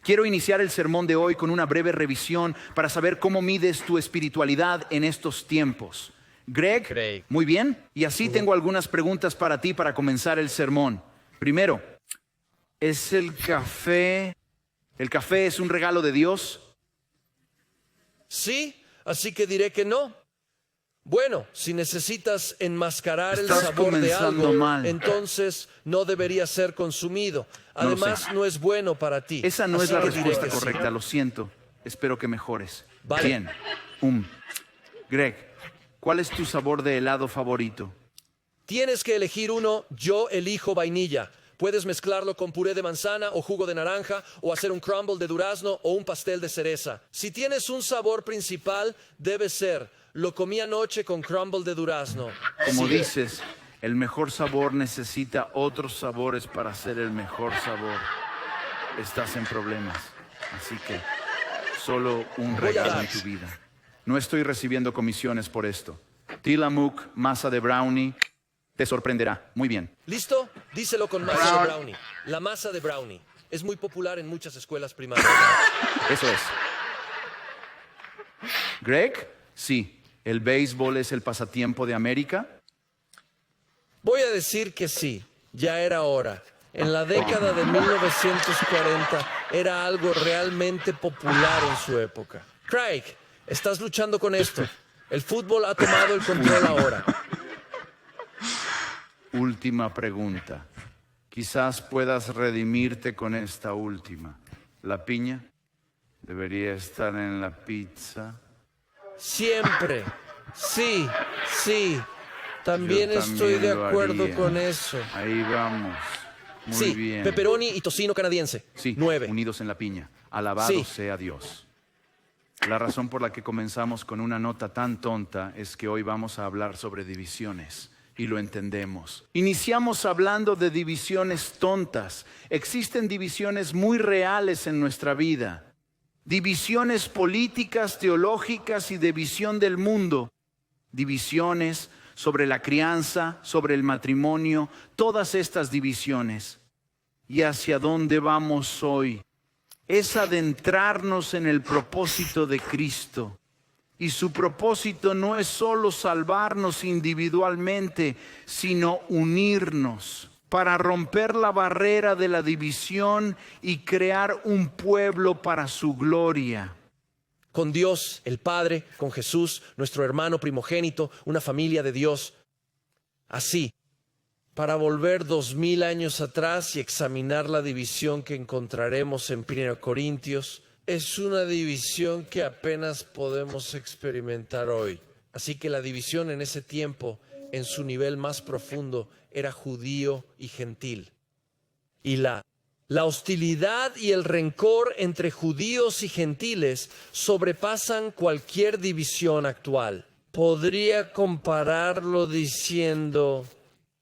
Quiero iniciar el sermón de hoy con una breve revisión para saber cómo mides tu espiritualidad en estos tiempos. Greg, muy bien. Y así tengo algunas preguntas para ti para comenzar el sermón. Primero, ¿es el café es un regalo de Dios? Sí, así que diré que no. Bueno, si necesitas enmascarar el Estás sabor de comenzando algo, mal. entonces no debería ser consumido. Además, no es bueno para ti. Esa no es Así la que diré respuesta que sí. correcta, lo siento. Espero que mejores. Vale. Bien. Greg, ¿cuál es tu sabor de helado favorito? Tienes que elegir uno. Yo elijo vainilla. Puedes mezclarlo con puré de manzana o jugo de naranja o hacer un crumble de durazno o un pastel de cereza. Si tienes un sabor principal, debe ser: lo comí anoche con crumble de durazno. Como Sigue. dices, el mejor sabor necesita otros sabores para ser el mejor sabor. Estás en problemas, así que solo un regalo en tu vida. No estoy recibiendo comisiones por esto. Tillamook, masa de brownie, te sorprenderá. Muy bien. ¿Listo? Díselo con masa de brownie. La masa de brownie es muy popular en muchas escuelas primarias. Eso es. Greg, sí. ¿El béisbol es el pasatiempo de América? Voy a decir que sí, ya era hora. En la década de 1940 era algo realmente popular en su época. Craig, estás luchando con esto. El fútbol ha tomado el control ahora. Última pregunta. Quizás puedas redimirte con esta última. ¿La piña debería estar en la pizza? Siempre. Sí, sí. También Yo estoy de lo acuerdo haría. con eso. Ahí vamos. Muy Sí, bien. pepperoni y tocino canadiense. Sí, 9. unidos en la piña. Alabado Sí. sea Dios. La razón por la que comenzamos con una nota tan tonta es que hoy vamos a hablar sobre divisiones. Y lo entendemos. Iniciamos hablando de divisiones tontas. Existen divisiones muy reales en nuestra vida. Divisiones políticas, teológicas y de visión del mundo. Divisiones sobre la crianza, sobre el matrimonio, todas estas divisiones. ¿Y hacia dónde vamos hoy? Es adentrarnos en el propósito de Cristo. Y su propósito no es solo salvarnos individualmente, sino unirnos para romper la barrera de la división y crear un pueblo para su gloria. Con Dios, el Padre, con Jesús, nuestro hermano primogénito, una familia de Dios. Así, para volver 2000 años atrás y examinar la división que encontraremos en 1 Corintios, es una división que apenas podemos experimentar hoy. Así que la división en ese tiempo, en su nivel más profundo, era judío y gentil. Y la hostilidad y el rencor entre judíos y gentiles sobrepasan cualquier división actual. Podría compararlo diciendo: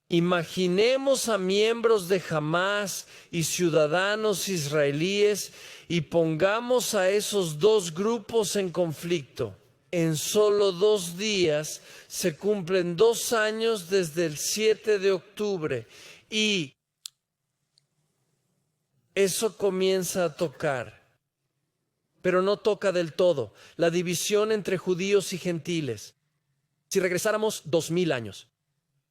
imaginemos a miembros de Hamás y ciudadanos israelíes y pongamos a esos dos grupos en conflicto. En solo 2 días se cumplen 2 años desde el 7 de octubre y eso comienza a tocar, pero no toca del todo, la división entre judíos y gentiles. Si regresáramos 2000 años,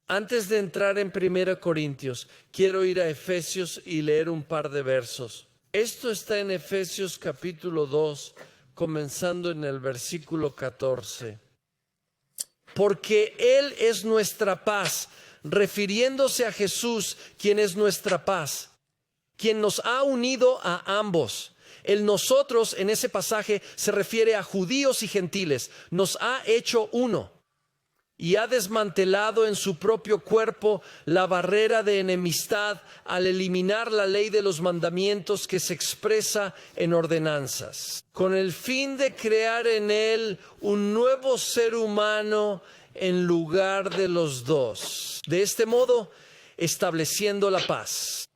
antes de entrar en 1 Corintios, quiero ir a Efesios y leer un par de versos. Esto está en Efesios capítulo 2, comenzando en el versículo 14. Porque Él es nuestra paz, refiriéndose a Jesús, quien es nuestra paz, quien nos ha unido a ambos. El nosotros en ese pasaje se refiere a judíos y gentiles. Nos ha hecho uno y ha desmantelado en su propio cuerpo la barrera de enemistad al eliminar la ley de los mandamientos que se expresa en ordenanzas, con el fin de crear en él un nuevo ser humano en lugar de los dos. De este modo, estableciendo la paz.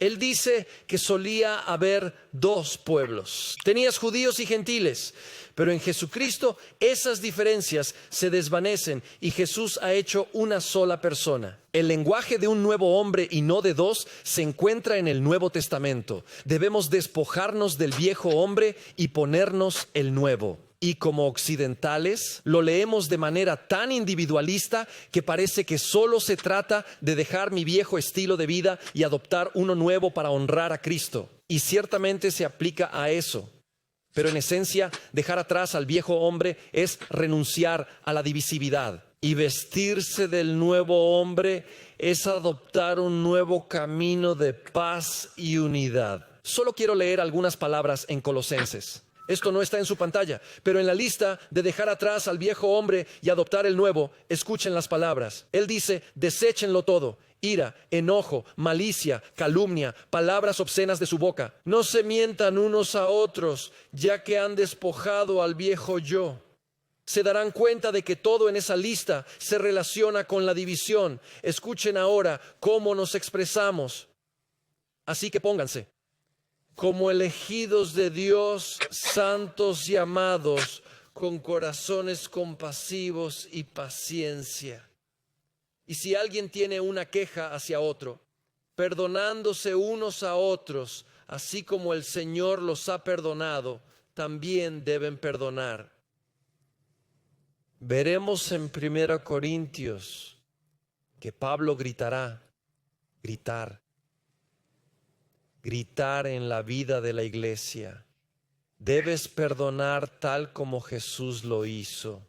Él dice que solía haber dos pueblos. Tenías judíos y gentiles, pero en Jesucristo esas diferencias se desvanecen y Jesús ha hecho una sola persona. El lenguaje de un nuevo hombre y no de dos se encuentra en el Nuevo Testamento. Debemos despojarnos del viejo hombre y ponernos el nuevo. Y como occidentales lo leemos de manera tan individualista que parece que solo se trata de dejar mi viejo estilo de vida y adoptar uno nuevo para honrar a Cristo. Y ciertamente se aplica a eso. Pero en esencia, dejar atrás al viejo hombre es renunciar a la divisividad. Y vestirse del nuevo hombre es adoptar un nuevo camino de paz y unidad. Solo quiero leer algunas palabras en Colosenses. Esto no está en su pantalla, pero en la lista de dejar atrás al viejo hombre y adoptar el nuevo, escuchen las palabras. Él dice, deséchenlo todo: ira, enojo, malicia, calumnia, palabras obscenas de su boca. No se mientan unos a otros, ya que han despojado al viejo yo. Se darán cuenta de que todo en esa lista se relaciona con la división. Escuchen ahora cómo nos expresamos. Así que pónganse como elegidos de Dios, santos y amados, con corazones compasivos y paciencia. Y si alguien tiene una queja hacia otro, perdonándose unos a otros, así como el Señor los ha perdonado, también deben perdonar. Veremos en 1 Corintios que Pablo gritar en la vida de la iglesia. Debes perdonar tal como Jesús lo hizo.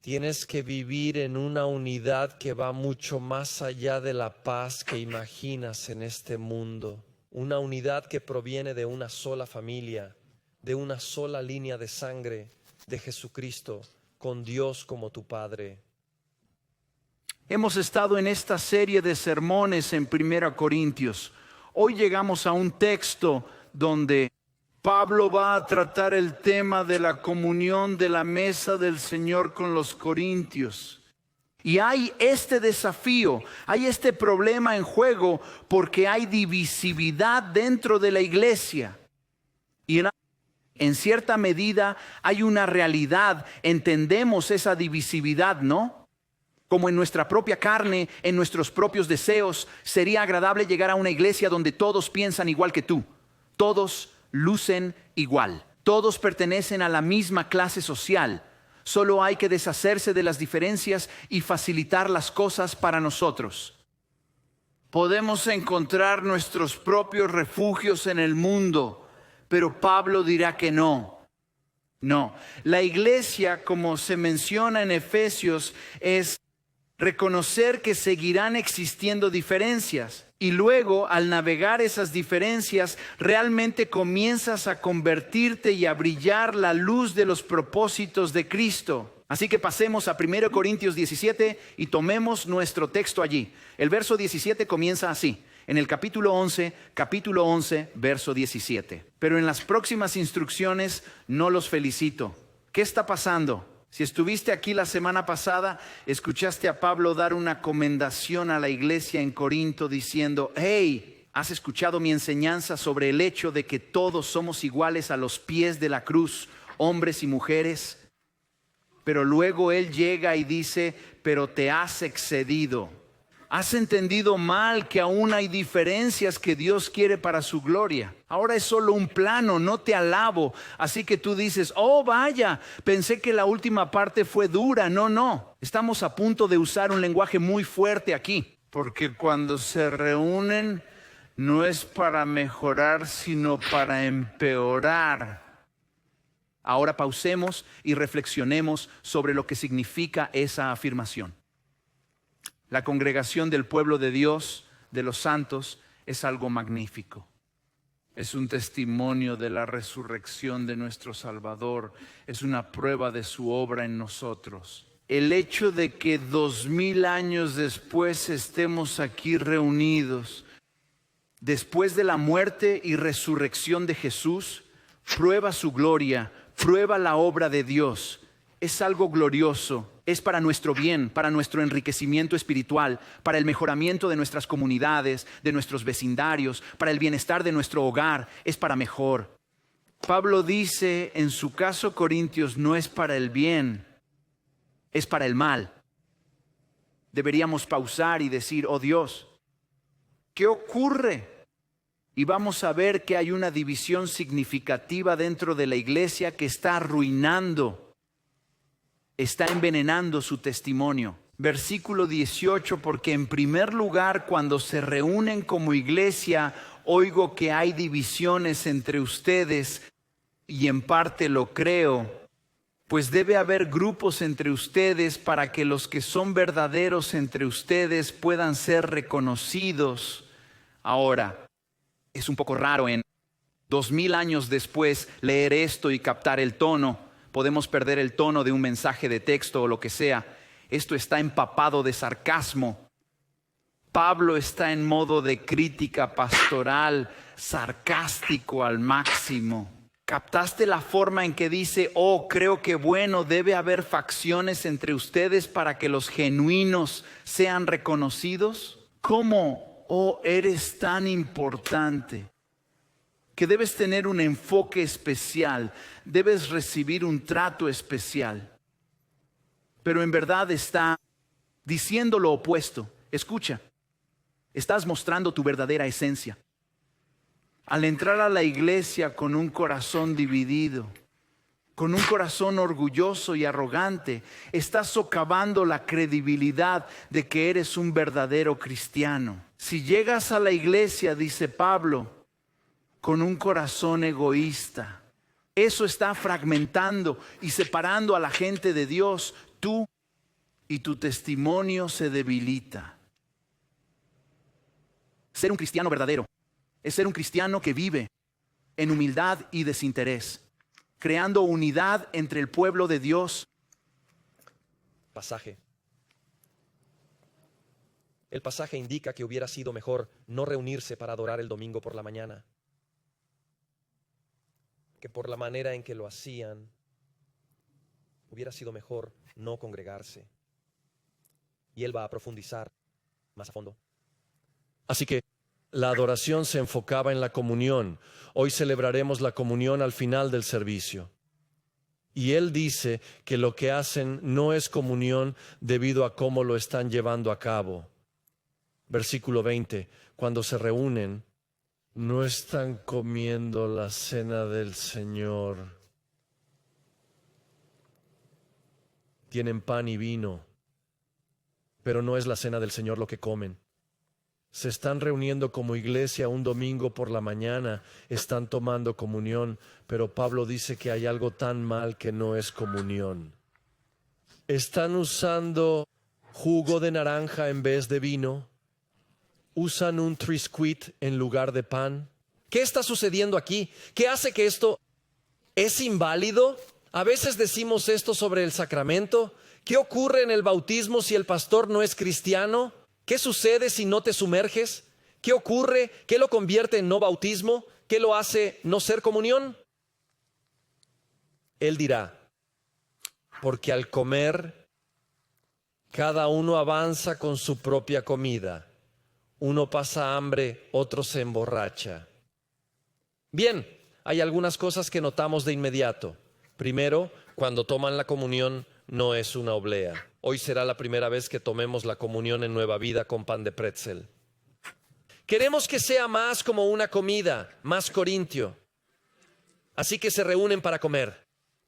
Tienes que vivir en una unidad que va mucho más allá de la paz que imaginas en este mundo. Una unidad que proviene de una sola familia, de una sola línea de sangre, de Jesucristo, con Dios como tu Padre. Hemos estado en esta serie de sermones en 1 Corintios. Hoy llegamos a un texto donde Pablo va a tratar el tema de la comunión de la mesa del Señor con los corintios. Y hay este desafío, hay este problema en juego porque hay divisividad dentro de la iglesia. Y en cierta medida hay una realidad, entendemos esa divisividad, ¿no? Como en nuestra propia carne, en nuestros propios deseos, sería agradable llegar a una iglesia donde todos piensan igual que tú. Todos lucen igual. Todos pertenecen a la misma clase social. Solo hay que deshacerse de las diferencias y facilitar las cosas para nosotros. Podemos encontrar nuestros propios refugios en el mundo, pero Pablo dirá que no. No, la iglesia, como se menciona en Efesios, es reconocer que seguirán existiendo diferencias y luego al navegar esas diferencias realmente comienzas a convertirte y a brillar la luz de los propósitos de Cristo. Así que pasemos a 1 Corintios 17 y tomemos nuestro texto allí. El verso 17 comienza así, en el capítulo 11, verso 17. Pero en las próximas instrucciones no los felicito. ¿Qué está pasando? Si estuviste aquí la semana pasada, escuchaste a Pablo dar una comendación a la iglesia en Corinto diciendo, hey, ¿has escuchado mi enseñanza sobre el hecho de que todos somos iguales a los pies de la cruz, hombres y mujeres? Pero luego él llega y dice, pero te has excedido. Has entendido mal que aún hay diferencias que Dios quiere para su gloria. Ahora es solo un plano, no te alabo. Así que tú dices, oh vaya, pensé que la última parte fue dura. No, estamos a punto de usar un lenguaje muy fuerte aquí. Porque cuando se reúnen no es para mejorar, sino para empeorar. Ahora pausemos y reflexionemos sobre lo que significa esa afirmación. La congregación del pueblo de Dios, de los santos, es algo magnífico. Es un testimonio de la resurrección de nuestro Salvador. Es una prueba de su obra en nosotros. El hecho de que 2000 años después estemos aquí reunidos, después de la muerte y resurrección de Jesús, prueba su gloria, prueba la obra de Dios. Es algo glorioso. es para nuestro bien, para nuestro enriquecimiento espiritual, para el mejoramiento de nuestras comunidades, de nuestros vecindarios, para el bienestar de nuestro hogar, es para mejor. Pablo dice, en su caso, Corintios, no es para el bien, es para el mal. Deberíamos pausar y decir, oh Dios, ¿qué ocurre? Y vamos a ver que hay una división significativa dentro de la iglesia que está arruinando, está envenenando su testimonio. Versículo 18, porque en primer lugar, cuando se reúnen como iglesia, oigo que hay divisiones entre ustedes, y en parte lo creo, pues debe haber grupos entre ustedes para que los que son verdaderos entre ustedes puedan ser reconocidos. Ahora, es un poco raro en 2000 años después leer esto y captar el tono. Podemos perder el tono de un mensaje de texto o lo que sea. Esto está empapado de sarcasmo. Pablo está en modo de crítica pastoral, sarcástico al máximo. ¿Captaste la forma en que dice, oh, creo que bueno, debe haber facciones entre ustedes para que los genuinos sean reconocidos? ¿Cómo, oh, eres tan importante que debes tener un enfoque especial, debes recibir un trato especial? Pero en verdad está diciendo lo opuesto. Escucha, estás mostrando tu verdadera esencia. Al entrar a la iglesia con un corazón dividido, con un corazón orgulloso y arrogante, estás socavando la credibilidad de que eres un verdadero cristiano. Si llegas a la iglesia, dice Pablo, con un corazón egoísta, eso está fragmentando y separando a la gente de Dios. Tú y tu testimonio se debilita. Ser un cristiano verdadero es ser un cristiano que vive en humildad y desinterés, creando unidad entre el pueblo de Dios. Pasaje. El pasaje indica que hubiera sido mejor no reunirse para adorar el domingo por la mañana, que por la manera en que lo hacían, hubiera sido mejor no congregarse. Y él va a profundizar más a fondo. Así que la adoración se enfocaba en la comunión. Hoy celebraremos la comunión al final del servicio. Y él dice que lo que hacen no es comunión debido a cómo lo están llevando a cabo. Versículo 20, cuando se reúnen, no están comiendo la cena del Señor. Tienen pan y vino, pero no es la cena del Señor lo que comen. Se están reuniendo como iglesia un domingo por la mañana, están tomando comunión, pero Pablo dice que hay algo tan mal que no es comunión. Están usando jugo de naranja en vez de vino, usan un Triscuit en lugar de pan. ¿Qué está sucediendo aquí? ¿Qué hace que esto es inválido? A veces decimos esto sobre el sacramento. ¿Qué ocurre en el bautismo si el pastor no es cristiano? ¿Qué sucede si no te sumerges? ¿Qué ocurre? ¿Qué lo convierte en no bautismo? ¿Qué lo hace no ser comunión? Él dirá, porque al comer, cada uno avanza con su propia comida. Uno pasa hambre, otro se emborracha. Bien, hay algunas cosas que notamos de inmediato. Primero, cuando toman la comunión, no es una oblea. Hoy será la primera vez que tomemos la comunión en Nueva Vida con pan de pretzel. Queremos que sea más como una comida, más corintio. Así que se reúnen para comer.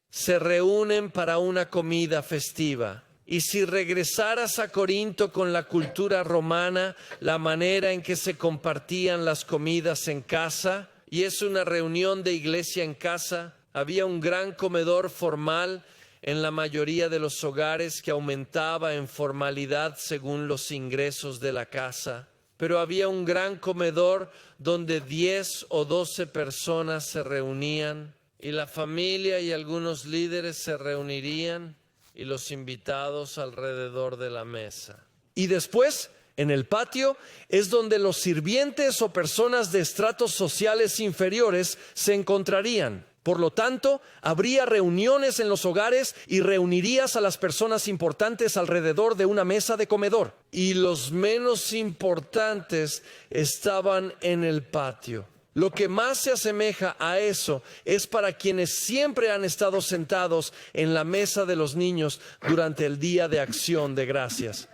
Se reúnen para una comida festiva. Y si regresaras a Corinto con la cultura romana, la manera en que se compartían las comidas en casa, y es una reunión de iglesia en casa, había un gran comedor formal en la mayoría de los hogares que aumentaba en formalidad según los ingresos de la casa. Pero había un gran comedor donde 10 o 12 personas se reunían y la familia y algunos líderes se reunirían y los invitados alrededor de la mesa. Y después, en el patio, es donde los sirvientes o personas de estratos sociales inferiores se encontrarían. Por lo tanto, habría reuniones en los hogares y reunirías a las personas importantes alrededor de una mesa de comedor. Y los menos importantes estaban en el patio. Lo que más se asemeja a eso es para quienes siempre han estado sentados en la mesa de los niños durante el día de acción de gracias.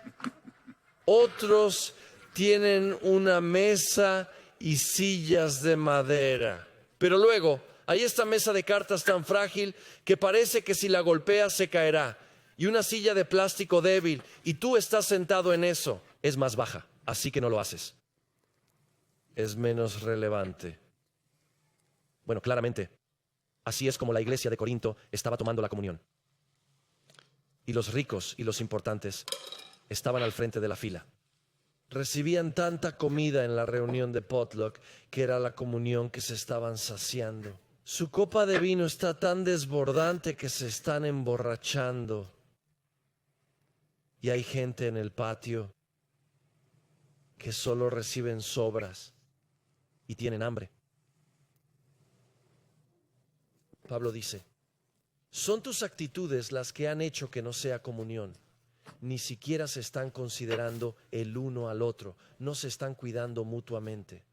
Otros tienen una mesa y sillas de madera. Pero luego hay esta mesa de cartas tan frágil que parece que si la golpeas se caerá. Y una silla de plástico débil y tú estás sentado en eso. Es más baja, así que no lo haces. Es menos relevante. Bueno, claramente, así es como la iglesia de Corinto estaba tomando la comunión. Y los ricos y los importantes estaban al frente de la fila. Recibían tanta comida en la reunión de potluck que era la comunión que se estaban saciando. Su copa de vino está tan desbordante que se están emborrachando. Y hay gente en el patio que solo reciben sobras y tienen hambre. Pablo dice, son tus actitudes las que han hecho que no sea comunión. Ni siquiera se están considerando el uno al otro, no se están cuidando mutuamente.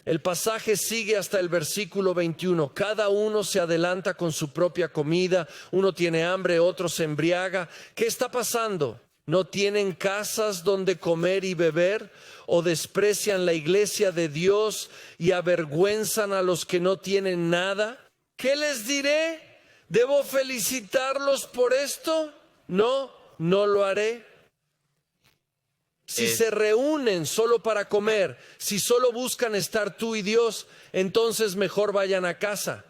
El pasaje sigue hasta el versículo 21. Cada uno se adelanta con su propia comida, uno tiene hambre, otro se embriaga. ¿Qué está pasando? ¿No tienen casas donde comer y beber? ¿O desprecian la iglesia de Dios y avergüenzan a los que no tienen nada? ¿Qué les diré? ¿Debo felicitarlos por esto? No, no lo haré. Si se reúnen solo para comer, si solo buscan estar tú y Dios, entonces mejor vayan a casa.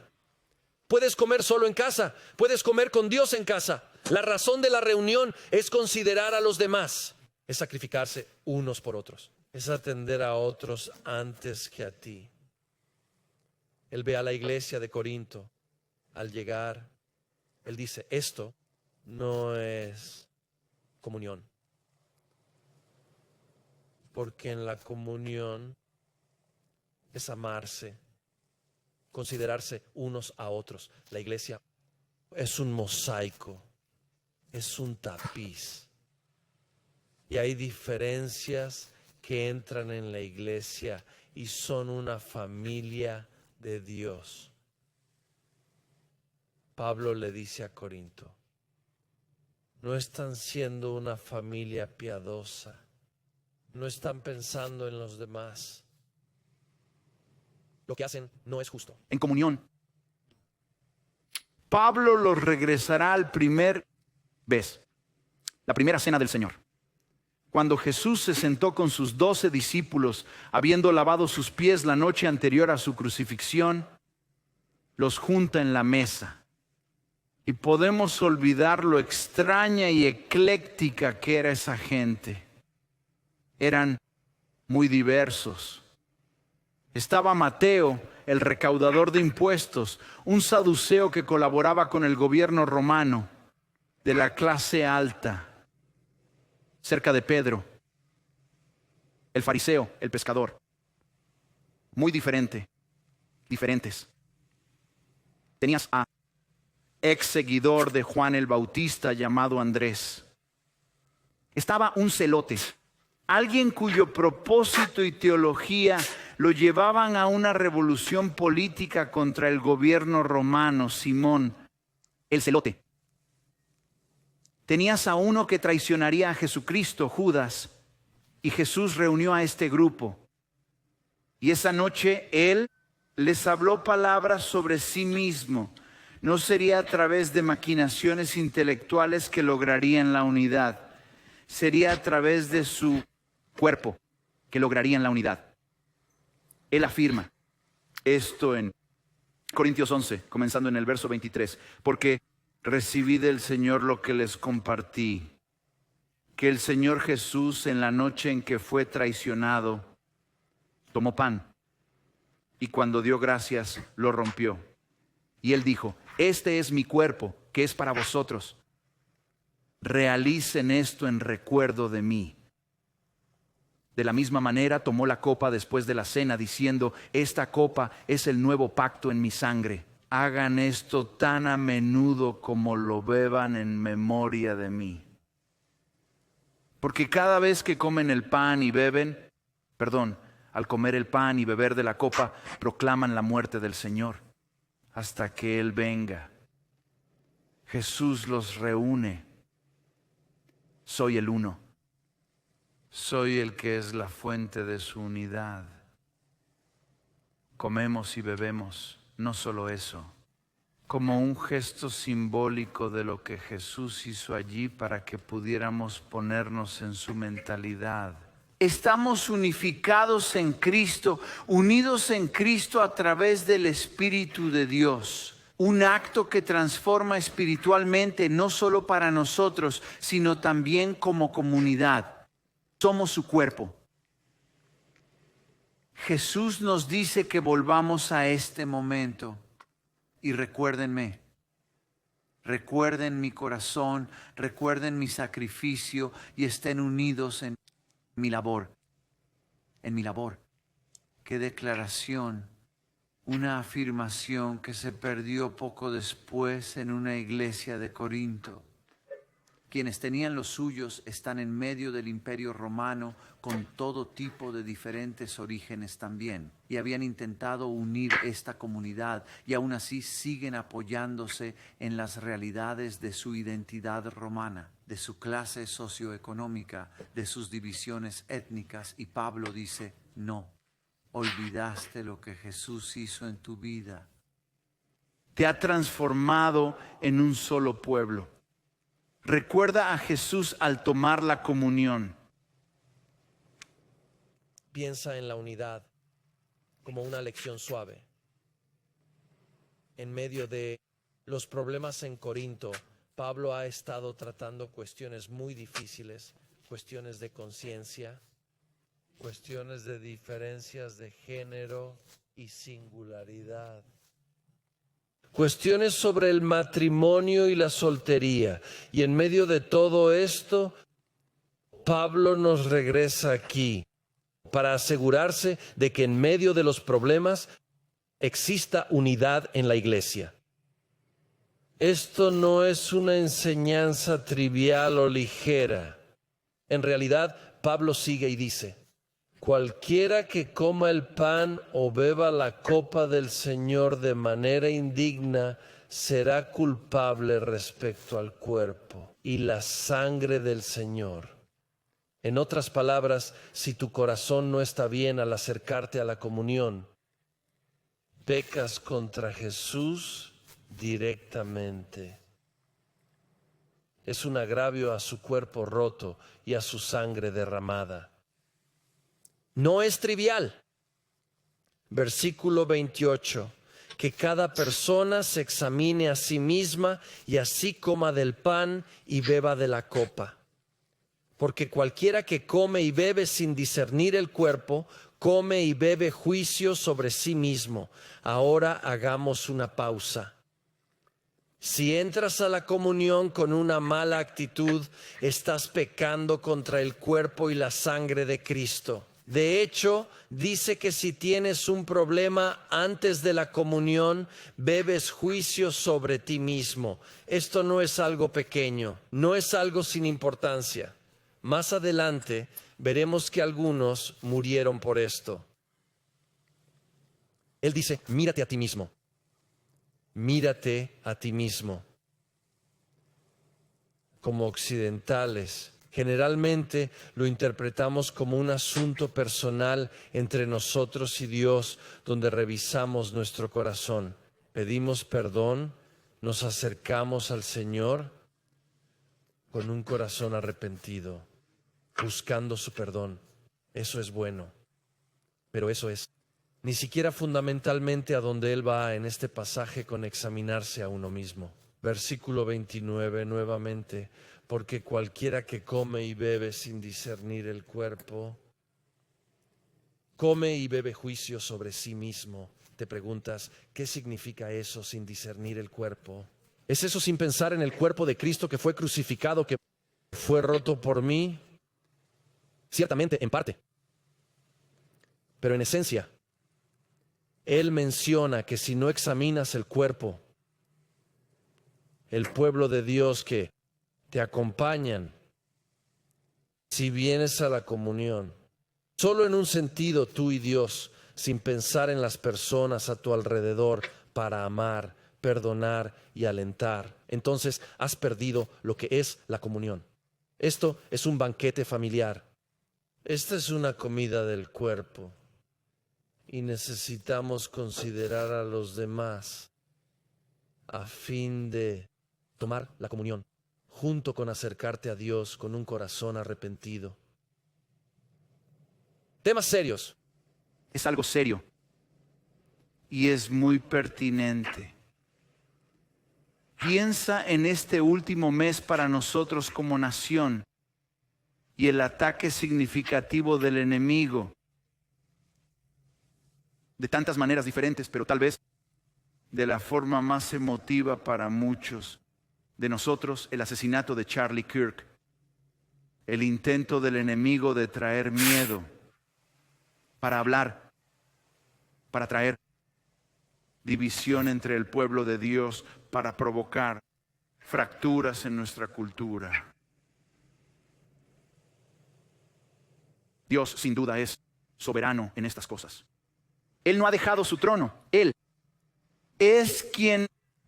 Puedes comer solo en casa, puedes comer con Dios en casa. La razón de la reunión es considerar a los demás, es sacrificarse unos por otros, es atender a otros antes que a ti. Él ve a la iglesia de Corinto al llegar, él dice, esto no es comunión. Porque en la comunión es amarse, considerarse unos a otros. La iglesia es un mosaico, es un tapiz. Y hay diferencias que entran en la iglesia y son una familia de Dios. Pablo le dice a Corinto, no están siendo una familia piadosa. No están pensando en los demás. Lo que hacen no es justo. En comunión. Pablo los regresará al primer vez, la primera cena del Señor. Cuando Jesús se sentó con sus 12 discípulos, habiendo lavado sus pies la noche anterior a su crucifixión, los junta en la mesa. Y podemos olvidar lo extraña y ecléctica que era esa gente. Eran muy diversos. Estaba Mateo, el recaudador de impuestos, un saduceo que colaboraba con el gobierno romano, de la clase alta, cerca de Pedro. El fariseo, el pescador. Muy diferentes. Tenías a ex seguidor de Juan el Bautista llamado Andrés. Estaba un celote. Alguien cuyo propósito y teología lo llevaban a una revolución política contra el gobierno romano, Simón, el celote. Tenías a uno que traicionaría a Jesucristo, Judas, y Jesús reunió a este grupo. Y esa noche él les habló palabras sobre sí mismo. No sería a través de maquinaciones intelectuales que lograrían la unidad. Sería a través de su cuerpo que lograrían la unidad. Él afirma esto en Corintios 11, comenzando en el verso 23. Porque recibí del Señor lo que les compartí, que el Señor Jesús en la noche en que fue traicionado, tomó pan y cuando dio gracias lo rompió. Y él dijo, este es mi cuerpo que es para vosotros. Realicen esto en recuerdo de mí. De la misma manera tomó la copa después de la cena, diciendo, esta copa es el nuevo pacto en mi sangre. hagan esto tan a menudo como lo beban en memoria de mí. Porque cada vez que comen el pan y beben, al comer el pan y beber de la copa, proclaman la muerte del Señor hasta que Él venga. Jesús los reúne. Soy el uno. Soy el que es la fuente de su unidad. Comemos y bebemos, no solo eso, como un gesto simbólico de lo que Jesús hizo allí para que pudiéramos ponernos en su mentalidad. Estamos unificados en Cristo, unidos en Cristo a través del Espíritu de Dios. Un acto que transforma espiritualmente no solo para nosotros, sino también como comunidad. Somos su cuerpo. Jesús nos dice que volvamos a este momento. Y recuérdenme, recuerden mi corazón, recuerden mi sacrificio y estén unidos en mi labor. En mi labor. Qué declaración, una afirmación que se perdió poco después en una iglesia de Corinto. Quienes tenían los suyos están en medio del Imperio Romano con todo tipo de diferentes orígenes también. Y habían intentado unir esta comunidad y aún así siguen apoyándose en las realidades de su identidad romana, de su clase socioeconómica, de sus divisiones étnicas. Y Pablo dice, no, olvidaste lo que Jesús hizo en tu vida. Te ha transformado en un solo pueblo. Recuerda a Jesús al tomar la comunión. Piensa en la unidad como una lección suave. En medio de los problemas en Corinto, Pablo ha estado tratando cuestiones muy difíciles, cuestiones de conciencia, cuestiones de diferencias de género y singularidad. Cuestiones sobre el matrimonio y la soltería. Y en medio de todo esto, Pablo nos regresa aquí para asegurarse de que en medio de los problemas exista unidad en la iglesia. Esto no es una enseñanza trivial o ligera. En realidad, Pablo sigue y dice, cualquiera que coma el pan o beba la copa del Señor de manera indigna será culpable respecto al cuerpo y la sangre del Señor. En otras palabras, si tu corazón no está bien al acercarte a la comunión, pecas contra Jesús directamente. Es un agravio a su cuerpo roto y a su sangre derramada. No es trivial. Versículo 28. Que cada persona se examine a sí misma y así coma del pan y beba de la copa. Porque cualquiera que come y bebe sin discernir el cuerpo, come y bebe juicio sobre sí mismo. Ahora hagamos una pausa. Si entras a la comunión con una mala actitud, estás pecando contra el cuerpo y la sangre de Cristo. De hecho, dice que si tienes un problema antes de la comunión, bebes juicio sobre ti mismo. Esto no es algo pequeño, no es algo sin importancia. Más adelante veremos que algunos murieron por esto. Él dice, mírate a ti mismo. Mírate a ti mismo. Como occidentales, generalmente lo interpretamos como un asunto personal entre nosotros y Dios, donde revisamos nuestro corazón, pedimos perdón, nos acercamos al Señor con un corazón arrepentido, buscando su perdón. Eso es bueno, pero eso es ni siquiera fundamentalmente a donde él va en este pasaje con examinarse a uno mismo. Versículo 29 nuevamente, porque cualquiera que come y bebe sin discernir el cuerpo, come y bebe juicio sobre sí mismo. Te preguntas, ¿qué significa eso sin discernir el cuerpo? ¿Es eso sin pensar en el cuerpo de Cristo que fue crucificado, que fue roto por mí? Ciertamente, en parte. Pero en esencia, Él menciona que si no examinas el cuerpo, el pueblo de Dios que te acompañan, si vienes a la comunión, solo en un sentido tú y Dios, sin pensar en las personas a tu alrededor para amar, perdonar y alentar, entonces has perdido lo que es la comunión. Esto es un banquete familiar. Esta es una comida del cuerpo y necesitamos considerar a los demás a fin de tomar la comunión, junto con acercarte a Dios con un corazón arrepentido. Temas serios. Es algo serio y es muy pertinente. Piensa en este último mes para nosotros como nación y el ataque significativo del enemigo. De tantas maneras diferentes, pero tal vez de la forma más emotiva para muchos de nosotros, el asesinato de Charlie Kirk, el intento del enemigo de traer miedo para hablar, para traer división entre el pueblo de Dios, para provocar fracturas en nuestra cultura. Dios sin duda es soberano en estas cosas. Él no ha dejado su trono. Él es quien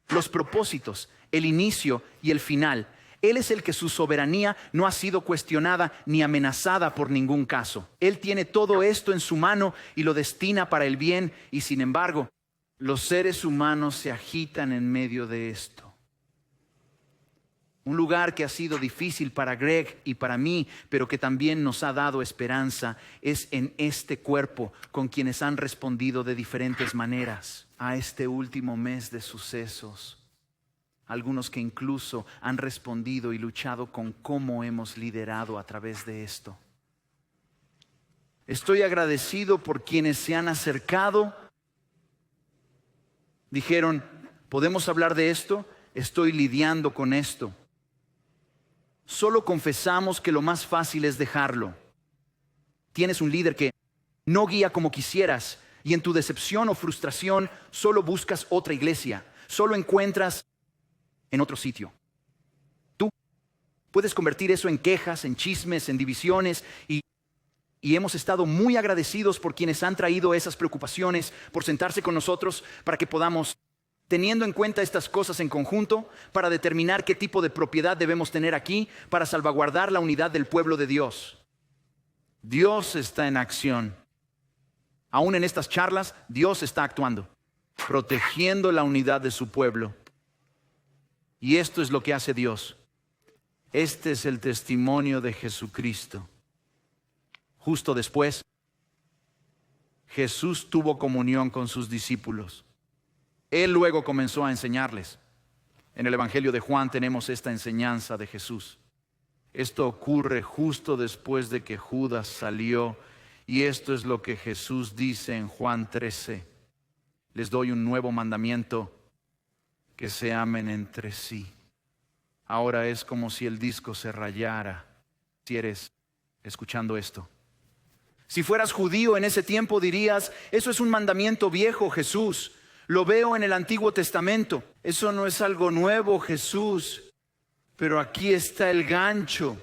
los propósitos, el inicio y el final. Él es el que su soberanía no ha sido cuestionada ni amenazada por ningún caso. Él tiene todo esto en su mano y lo destina para el bien, y sin embargo, los seres humanos se agitan en medio de esto. Un lugar que ha sido difícil para Greg y para mí, pero que también nos ha dado esperanza, es en este cuerpo con quienes han respondido de diferentes maneras a este último mes de sucesos. Algunos que incluso han respondido y luchado con cómo hemos liderado a través de esto. Estoy agradecido por quienes se han acercado. Dijeron, ¿podemos hablar de esto? Estoy lidiando con esto. Solo confesamos que lo más fácil es dejarlo. Tienes un líder que no guía como quisieras y en tu decepción o frustración solo buscas otra iglesia, solo encuentras en otro sitio. Tú puedes convertir eso en quejas, en chismes, en divisiones y hemos estado muy agradecidos por quienes han traído esas preocupaciones, por sentarse con nosotros para que podamos, teniendo en cuenta estas cosas en conjunto, para determinar qué tipo de propiedad debemos tener aquí para salvaguardar la unidad del pueblo de Dios. Dios está en acción. Aún en estas charlas, Dios está actuando, protegiendo la unidad de su pueblo. Y esto es lo que hace Dios. Este es el testimonio de Jesucristo. Justo después, Jesús tuvo comunión con sus discípulos. Él luego comenzó a enseñarles. En el Evangelio de Juan tenemos esta enseñanza de Jesús. Esto ocurre justo después de que Judas salió, y esto es lo que Jesús dice en Juan 13. Les doy un nuevo mandamiento, que se amen entre sí. Ahora es como si el disco se rayara, si eres escuchando esto. Si fueras judío en ese tiempo dirías, eso es un mandamiento viejo, Jesús. Lo veo en el Antiguo Testamento. Eso no es algo nuevo, Jesús. Pero aquí está el gancho.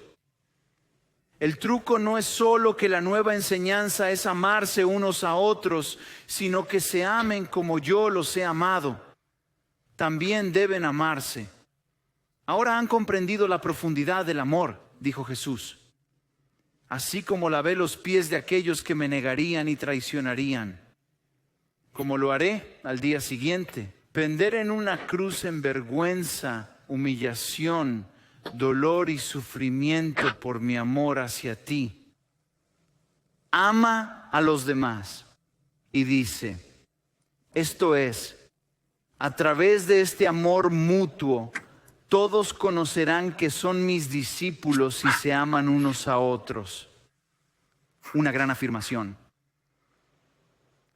El truco no es solo que la nueva enseñanza es amarse unos a otros, sino que se amen como yo los he amado. También deben amarse. Ahora han comprendido la profundidad del amor, dijo Jesús. Así como lavé los pies de aquellos que me negarían y traicionarían, como lo haré al día siguiente. Pender en una cruz en vergüenza, humillación, dolor y sufrimiento por mi amor hacia ti. Ama a los demás. Y dice, esto es, a través de este amor mutuo, todos conocerán que son mis discípulos si se aman unos a otros. Una gran afirmación.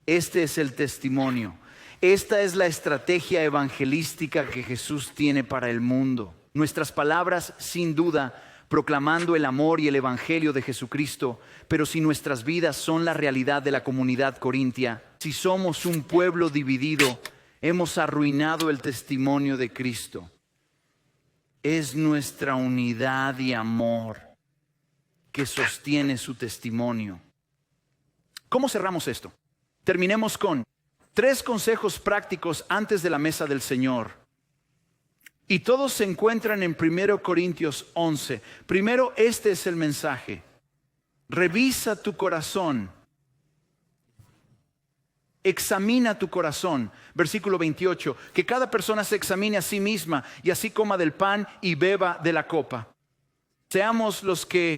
Este es el testimonio. Esta es la estrategia evangelística que Jesús tiene para el mundo. Nuestras palabras, sin duda, proclamando el amor y el evangelio de Jesucristo, pero si nuestras vidas son la realidad de la comunidad corintia, Si somos un pueblo dividido, hemos arruinado el testimonio de Cristo. Es nuestra unidad y amor que sostiene su testimonio. ¿Cómo cerramos esto? Terminemos con 3 consejos prácticos antes de la mesa del Señor. Y todos se encuentran en 1 Corintios 11. Primero, este es el mensaje. Revisa tu corazón. Examina tu corazón. Versículo 28. Que cada persona se examine a sí misma y así coma del pan y beba de la copa. Seamos los que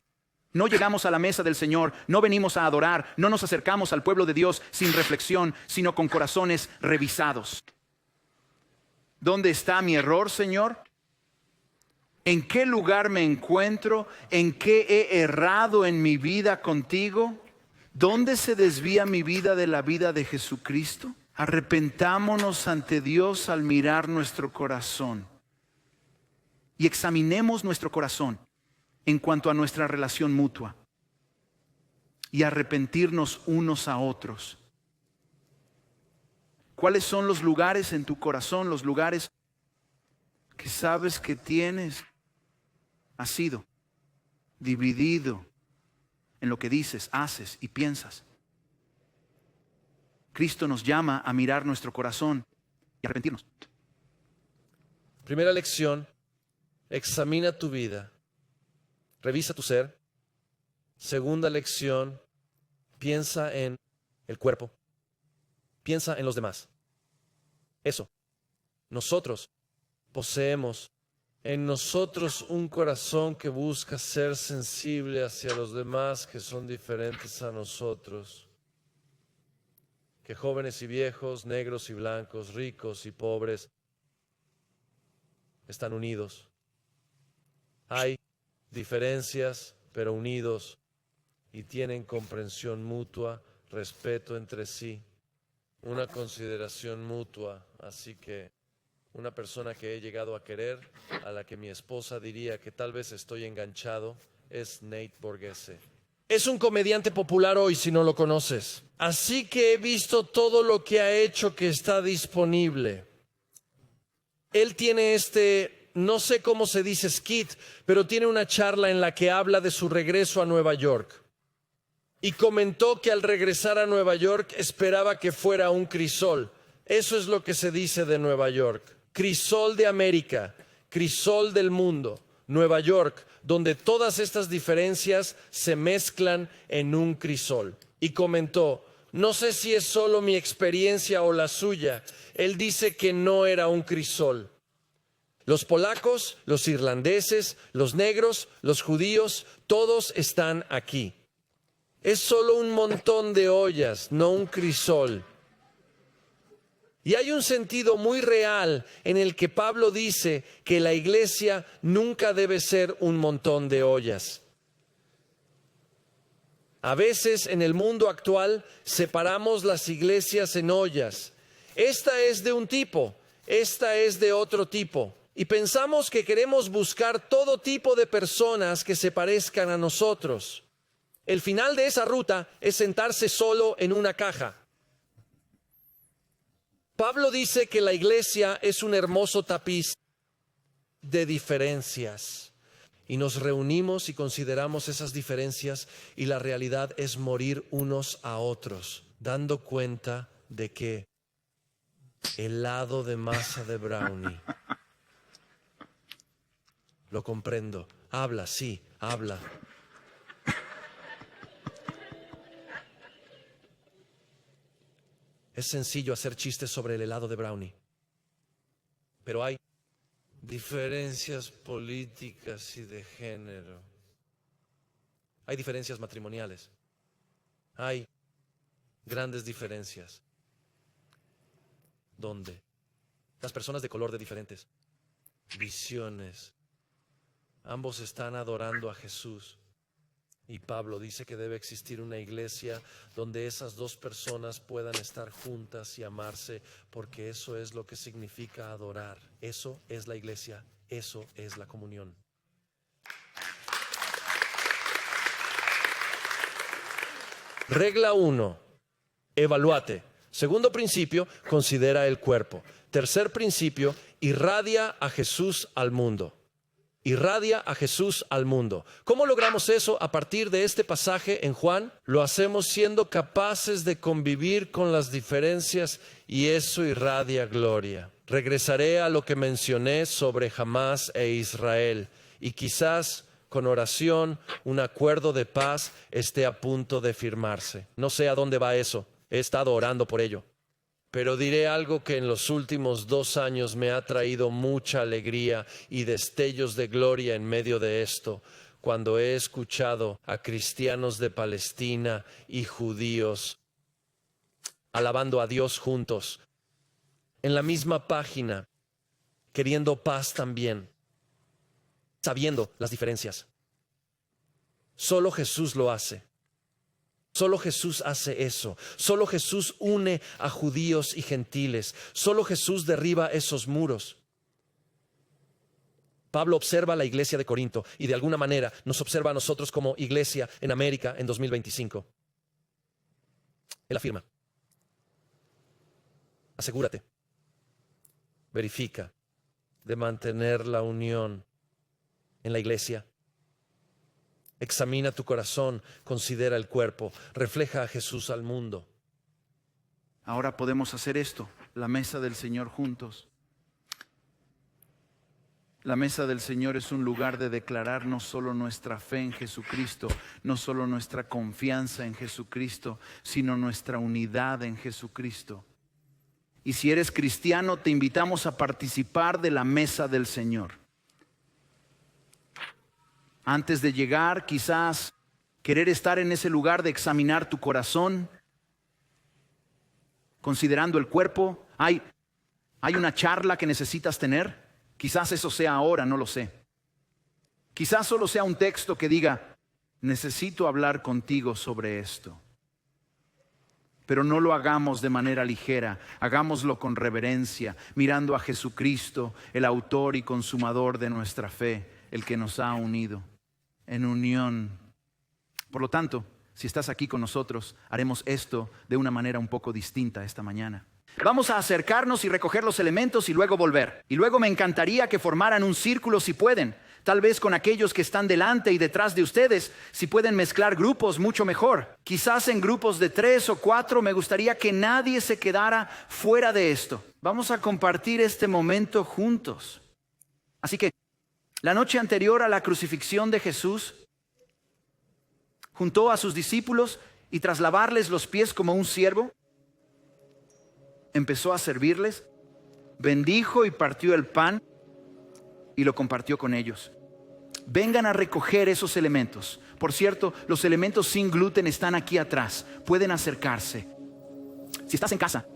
no llegamos a la mesa del Señor, no venimos a adorar, no nos acercamos al pueblo de Dios sin reflexión, sino con corazones revisados. ¿Dónde está mi error, Señor? ¿En qué lugar me encuentro? ¿En qué he errado en mi vida contigo? ¿Dónde se desvía mi vida de la vida de Jesucristo? Arrepentámonos ante Dios al mirar nuestro corazón y examinemos nuestro corazón en cuanto a nuestra relación mutua y arrepentirnos unos a otros. ¿Cuáles son los lugares en tu corazón, los lugares que sabes que tienes? Has sido dividido en lo que dices, haces y piensas. Cristo nos llama a mirar nuestro corazón y arrepentirnos. Primera lección, examina tu vida, revisa tu ser. Segunda lección, piensa en el cuerpo, piensa en los demás. Eso, nosotros poseemos en nosotros un corazón que busca ser sensible hacia los demás que son diferentes a nosotros. Que jóvenes y viejos, negros y blancos, ricos y pobres, están unidos. Hay diferencias, pero unidos, y tienen comprensión mutua, respeto entre sí, una consideración mutua. Así que una persona que he llegado a querer, a la que mi esposa diría que tal vez estoy enganchado, es Nate Borghese. Es un comediante popular hoy si no lo conoces. Así que he visto todo lo que ha hecho que está disponible. Él tiene no sé cómo se dice skit, pero tiene una charla en la que habla de su regreso a Nueva York. Y comentó que al regresar a Nueva York esperaba que fuera un crisol. Eso es lo que se dice de Nueva York. Crisol de América, crisol del mundo, Nueva York, donde todas estas diferencias se mezclan en un crisol. Y comentó, no sé si es solo mi experiencia o la suya. Él dice que no era un crisol. Los polacos, los irlandeses, los negros, los judíos, todos están aquí. Es solo un montón de ollas, no un crisol. Y hay un sentido muy real en el que Pablo dice que la iglesia nunca debe ser un montón de ollas. A veces en el mundo actual separamos las iglesias en ollas. Esta es de un tipo, esta es de otro tipo. Y pensamos que queremos buscar todo tipo de personas que se parezcan a nosotros. El final de esa ruta es sentarse solo en una caja. Pablo dice que la iglesia es un hermoso tapiz de diferencias. Y nos reunimos y consideramos esas diferencias y la realidad es morir unos a otros, dando cuenta de que helado de masa de brownie. Lo comprendo. Habla, sí, habla. Es sencillo hacer chistes sobre el helado de brownie. Pero hay diferencias políticas y de género. Hay diferencias matrimoniales. Hay grandes diferencias. ¿Dónde? Las personas de color de diferentes visiones. Ambos están adorando a Jesús. Y Pablo dice que debe existir una iglesia donde esas dos personas puedan estar juntas y amarse, porque eso es lo que significa adorar. Eso es la iglesia, eso es la comunión. Regla 1. Evalúate. Segundo principio, considera el cuerpo. Tercer principio, irradia a Jesús al mundo. Irradia a Jesús al mundo. ¿Cómo logramos eso a partir de este pasaje en Juan? Lo hacemos siendo capaces de convivir con las diferencias y eso irradia gloria. Regresaré a lo que mencioné sobre Hamás e Israel y quizás con oración un acuerdo de paz esté a punto de firmarse. No sé a dónde va eso. He estado orando por ello. Pero diré algo que en los últimos 2 años me ha traído mucha alegría y destellos de gloria en medio de esto, cuando he escuchado a cristianos de Palestina y judíos alabando a Dios juntos, en la misma página, queriendo paz también, sabiendo las diferencias. Solo Jesús lo hace. Solo Jesús hace eso. Solo Jesús une a judíos y gentiles. Solo Jesús derriba esos muros. Pablo observa a la iglesia de Corinto y de alguna manera nos observa a nosotros como iglesia en América en 2025. Él afirma: asegúrate, verifica de mantener la unión en la iglesia. Examina tu corazón, considera el cuerpo, refleja a Jesús al mundo. Ahora podemos hacer esto, la mesa del Señor juntos. La mesa del Señor es un lugar de declarar no solo nuestra fe en Jesucristo, no solo nuestra confianza en Jesucristo, sino nuestra unidad en Jesucristo. Y si eres cristiano, te invitamos a participar de la mesa del Señor. Antes de llegar, quizás querer estar en ese lugar de examinar tu corazón, considerando el cuerpo. Hay una charla que necesitas tener. Quizás eso sea ahora, no lo sé. Quizás solo sea un texto que diga: necesito hablar contigo sobre esto. Pero no lo hagamos de manera ligera, hagámoslo con reverencia, mirando a Jesucristo, el autor y consumador de nuestra fe, el que nos ha unido en unión. Por lo tanto, si estás aquí con nosotros, haremos esto de una manera un poco distinta esta mañana. Vamos a acercarnos y recoger los elementos y luego volver. Y luego me encantaría que formaran un círculo si pueden, tal vez con aquellos que están delante y detrás de ustedes. Si pueden mezclar grupos, mucho mejor. Quizás en grupos de 3 o 4, me gustaría que nadie se quedara fuera de esto. Vamos a compartir este momento juntos. Así que, la noche anterior a la crucifixión de Jesús, juntó a sus discípulos y tras lavarles los pies como un siervo, empezó a servirles, bendijo y partió el pan y lo compartió con ellos. Vengan a recoger esos elementos. Por cierto, los elementos sin gluten están aquí atrás. Pueden acercarse. Si estás en casa,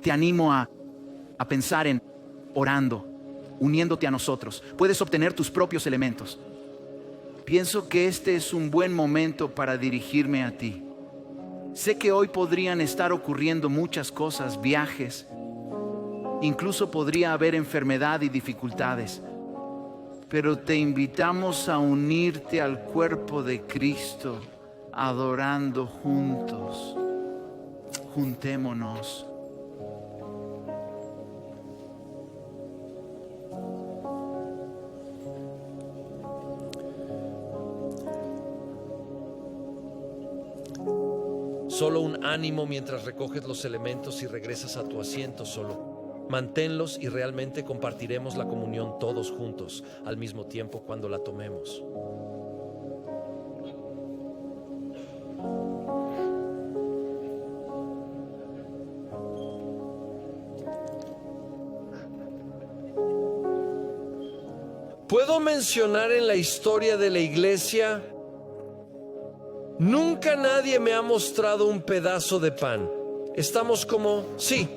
te animo a pensar en orando, uniéndote a nosotros. Puedes obtener tus propios elementos. Pienso que este es un buen momento para dirigirme a ti. Sé que hoy podrían estar ocurriendo muchas cosas, viajes, incluso podría haber enfermedad y dificultades, pero te invitamos a unirte al cuerpo de Cristo, adorando juntos. Juntémonos. Solo un ánimo mientras recoges los elementos y regresas a tu asiento solo. Manténlos y realmente compartiremos la comunión todos juntos al mismo tiempo cuando la tomemos. ¿Puedo mencionar en la historia de la iglesia? Nunca nadie me ha mostrado un pedazo de pan. Estamos como, sí.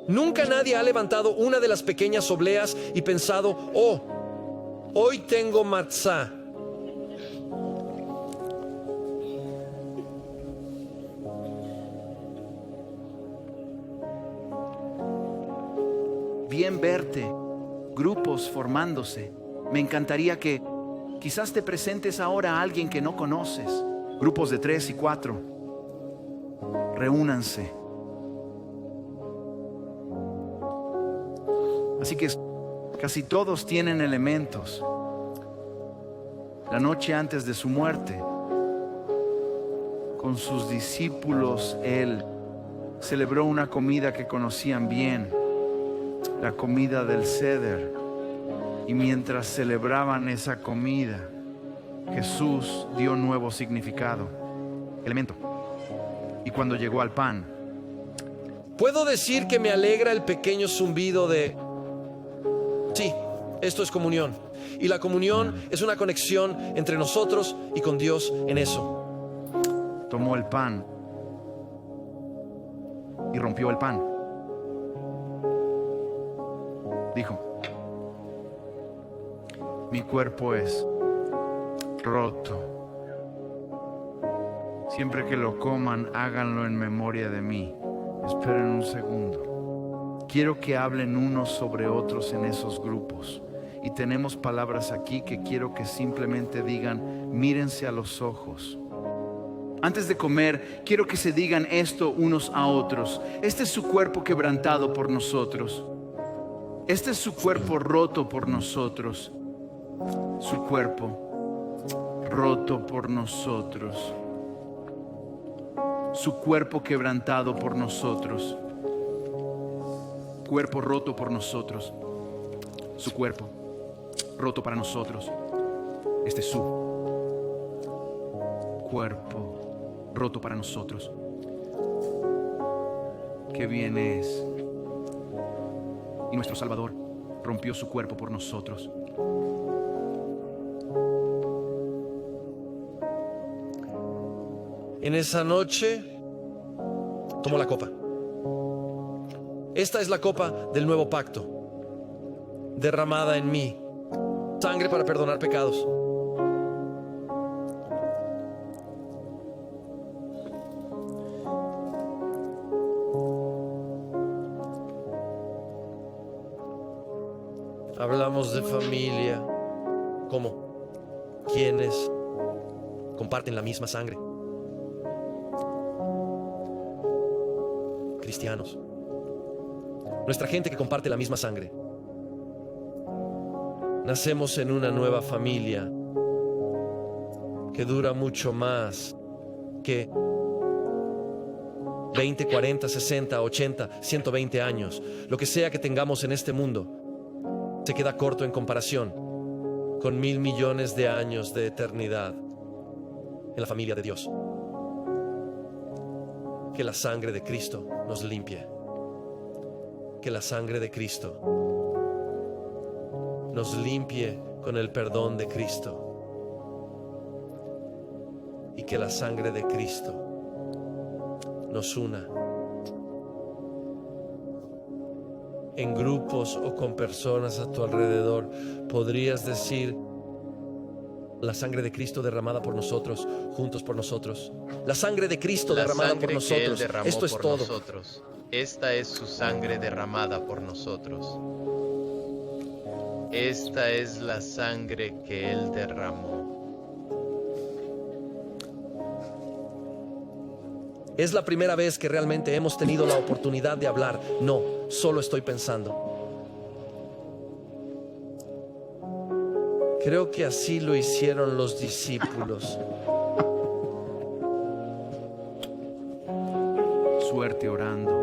Nunca nadie ha levantado una de las pequeñas obleas y pensado, oh, hoy tengo matzá. Bien verte, grupos formándose. Me encantaría que quizás te presentes ahora a alguien que no conoces. Grupos de 3 y 4. reúnanse. Así que casi todos tienen elementos. La noche antes de su muerte, con sus discípulos, Él celebró una comida que conocían bien, la comida del Ceder. Y mientras celebraban esa comida, Jesús dio un nuevo significado, elemento. Y cuando llegó al pan, Puedo decir que me alegra el pequeño zumbido de... Sí, esto es comunión. Y la comunión es una conexión entre nosotros y con Dios en eso. tomó el pan y rompió el pan. Dijo: mi cuerpo es roto. Siempre que lo coman, háganlo en memoria de mí. Esperen un segundo. Quiero que hablen unos sobre otros en esos grupos. Y tenemos palabras aquí que quiero que simplemente digan: mírense a los ojos. Antes de comer, quiero que se digan esto unos a otros: este es su cuerpo quebrantado por nosotros. Este es su cuerpo roto por nosotros. Su cuerpo roto por nosotros. Su cuerpo quebrantado por nosotros. Cuerpo roto por nosotros. Su cuerpo roto para nosotros. Este es su cuerpo roto para nosotros. Qué bien es. Y nuestro Salvador rompió su cuerpo por nosotros. En esa noche, tomo la copa. Esta es la copa del nuevo pacto, derramada en mí, sangre para perdonar pecados. Hablamos de familia, como quienes comparten la misma sangre. Cristianos. Nuestra gente que comparte la misma sangre. Nacemos en una nueva familia que dura mucho más que 20, 40, 60, 80, 120 años. Lo que sea que tengamos en este mundo se queda corto en comparación con 1,000 millones de años de eternidad en la familia de Dios. Que la sangre de Cristo nos limpie. Que la sangre de Cristo nos limpie con el perdón de Cristo. Y que la sangre de Cristo nos una en grupos o con personas a tu alrededor. Podrías decir: la sangre de Cristo derramada por nosotros, juntos por nosotros. La sangre de Cristo derramada por nosotros. Esto es todo. Nosotros. Esta es su sangre derramada por nosotros. Esta es la sangre que Él derramó. Es la primera vez que realmente hemos tenido la oportunidad de hablar. No, solo estoy pensando. Creo que así lo hicieron los discípulos. Suerte orando.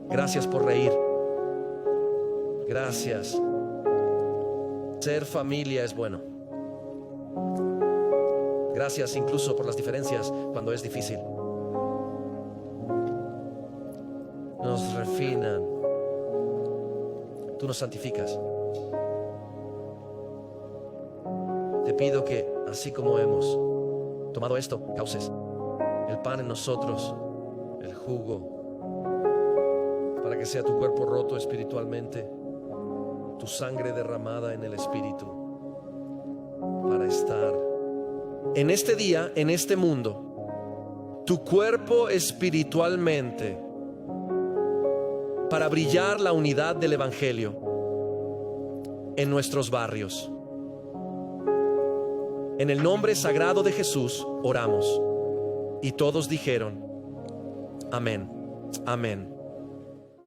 Gracias por reír. Gracias. Ser familia es bueno. Gracias incluso por las diferencias cuando es difícil. Nos refinan. Tú nos santificas. Te pido que, así como hemos tomado esto, causes el pan en nosotros, el jugo, para que sea tu cuerpo roto espiritualmente, tu sangre derramada en el espíritu, para estar en este día, en este mundo, tu cuerpo espiritualmente para brillar la unidad del Evangelio en nuestros barrios. En el nombre sagrado de Jesús oramos. Y todos dijeron, amén, amén.